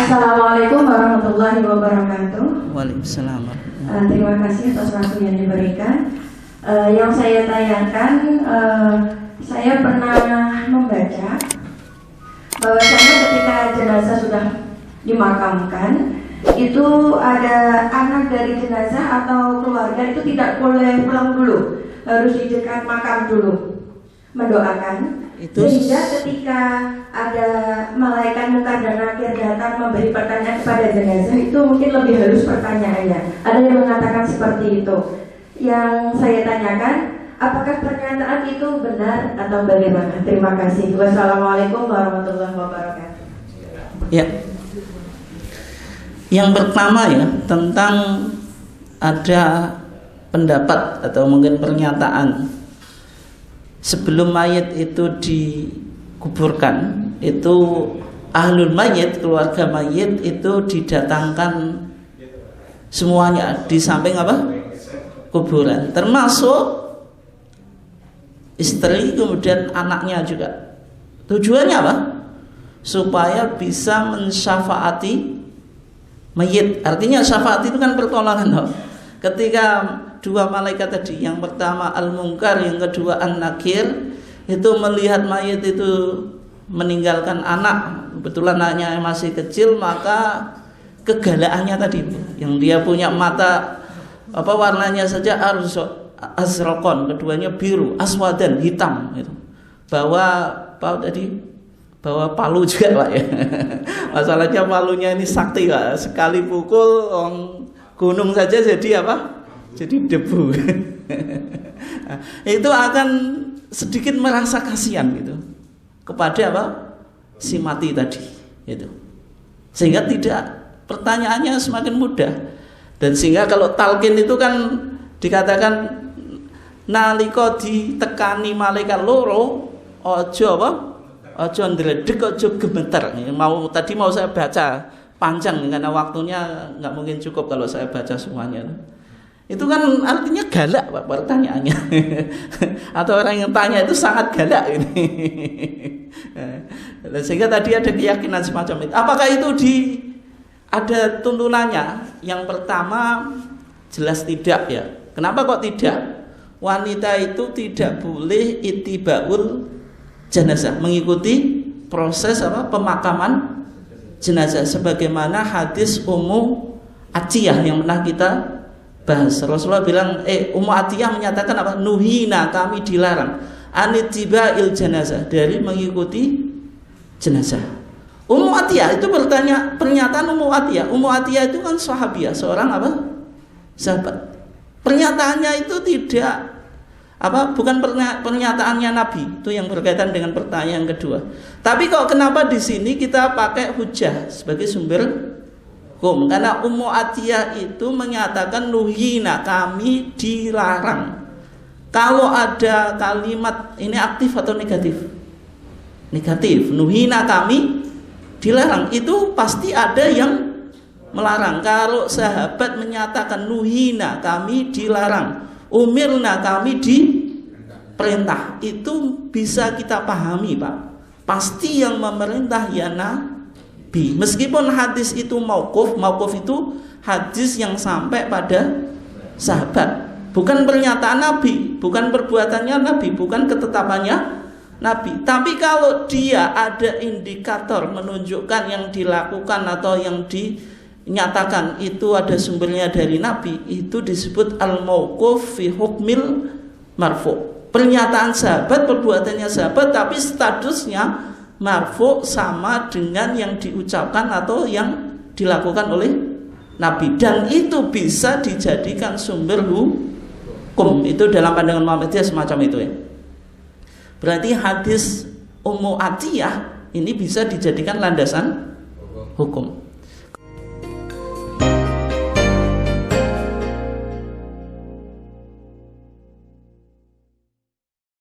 Assalamualaikum warahmatullahi wabarakatuh. Waalaikumsalam. Terima kasih atas waktu yang diberikan. Yang saya tanyakan, saya pernah membaca bahwasanya ketika jenazah sudah dimakamkan, itu ada anak dari jenazah atau keluarga itu tidak boleh pulang dulu, harus di dekat makam dulu mendoakan. Sehingga ketika ada malaikat munkar dan nakir datang memberi pertanyaan kepada jenazah, itu mungkin lebih halus pertanyaannya. Ada yang mengatakan seperti itu. Yang saya tanyakan, apakah pernyataan itu benar atau bagaimana? Terima kasih. Wassalamualaikum warahmatullahi wabarakatuh. Ya. Yang pertama ya, tentang ada pendapat atau mungkin pernyataan sebelum mayit itu dikuburkan, itu ahlul mayit, keluarga mayit itu didatangkan semuanya di samping apa? Kuburan, termasuk istri, kemudian anaknya juga. Tujuannya apa? Supaya bisa mensyafaati mayit. Artinya syafaat itu kan pertolongan loh. Ketika dua malaikat tadi, yang pertama al-munkar, yang kedua an-nakir, itu melihat mayit itu meninggalkan anak, kebetulan anaknya masih kecil, maka kegalaannya tadi, yang dia punya mata apa warnanya saja harus azraqon, keduanya biru, aswadan, hitam itu. Bawa palu juga Pak ya. Masalahnya palunya ini sakti Pak, sekali pukul gunung saja jadi apa? Jadi debu. Itu akan sedikit merasa kasihan gitu kepada apa? Si mati tadi itu. Sehingga tidak, pertanyaannya semakin mudah. Dan sehingga kalau talqin itu kan dikatakan nalika ditekani malaikat loro, ojo apa? Ojo ndredeg, ojo gemeter. Tadi mau saya baca panjang karena waktunya nggak mungkin cukup kalau saya baca semuanya. Itu kan artinya galak Pak pertanyaannya. Atau orang yang tanya itu sangat galak ini. Sehingga tadi ada keyakinan semacam itu. Apakah itu ada tuntunannya? Yang pertama jelas tidak ya. Kenapa kok tidak? Wanita itu tidak boleh ittibaul jenazah, mengikuti proses apa? Pemakaman jenazah, sebagaimana hadis Ummu Atiyah yang pernah kita bahas. Rasulullah bilang, Ummu Atiyah menyatakan apa? Nuhina, kami dilarang anittibail jenazah, dari mengikuti jenazah. Ummu Atiyah itu pernyataan Ummu Atiyah. Ummu Atiyah itu kan sahabiah, seorang apa? Sahabat. Pernyataannya itu tidak apa, bukan pernyataannya Nabi. Itu yang berkaitan dengan pertanyaan kedua. Tapi kok kenapa di sini kita pakai hujah sebagai sumber hukum? Karena Ummu Atiyah itu menyatakan nuhina, kami dilarang. Kalau ada kalimat ini aktif atau negatif? Negatif. Nuhina, kami dilarang, itu pasti ada yang melarang. Kalau sahabat menyatakan nuhina, kami dilarang, umirna, kami diperintah, itu bisa kita pahami Pak, pasti yang memerintah ya Nabi. Meskipun hadis itu mauquf itu hadis yang sampai pada sahabat, bukan pernyataan Nabi, bukan perbuatannya Nabi, bukan ketetapannya Nabi. Tapi kalau dia ada indikator menunjukkan yang dilakukan atau yang dinyatakan itu ada sumbernya dari Nabi, itu disebut al-mauquf fi hukmil marfu. Pernyataan sahabat, perbuatannya sahabat, tapi statusnya marfu, sama dengan yang diucapkan atau yang dilakukan oleh Nabi, dan itu bisa dijadikan sumber hukum. Itu dalam pandangan Muhammadiyah semacam itu ya. Berarti hadis Ummu Atiyah ini bisa dijadikan landasan hukum.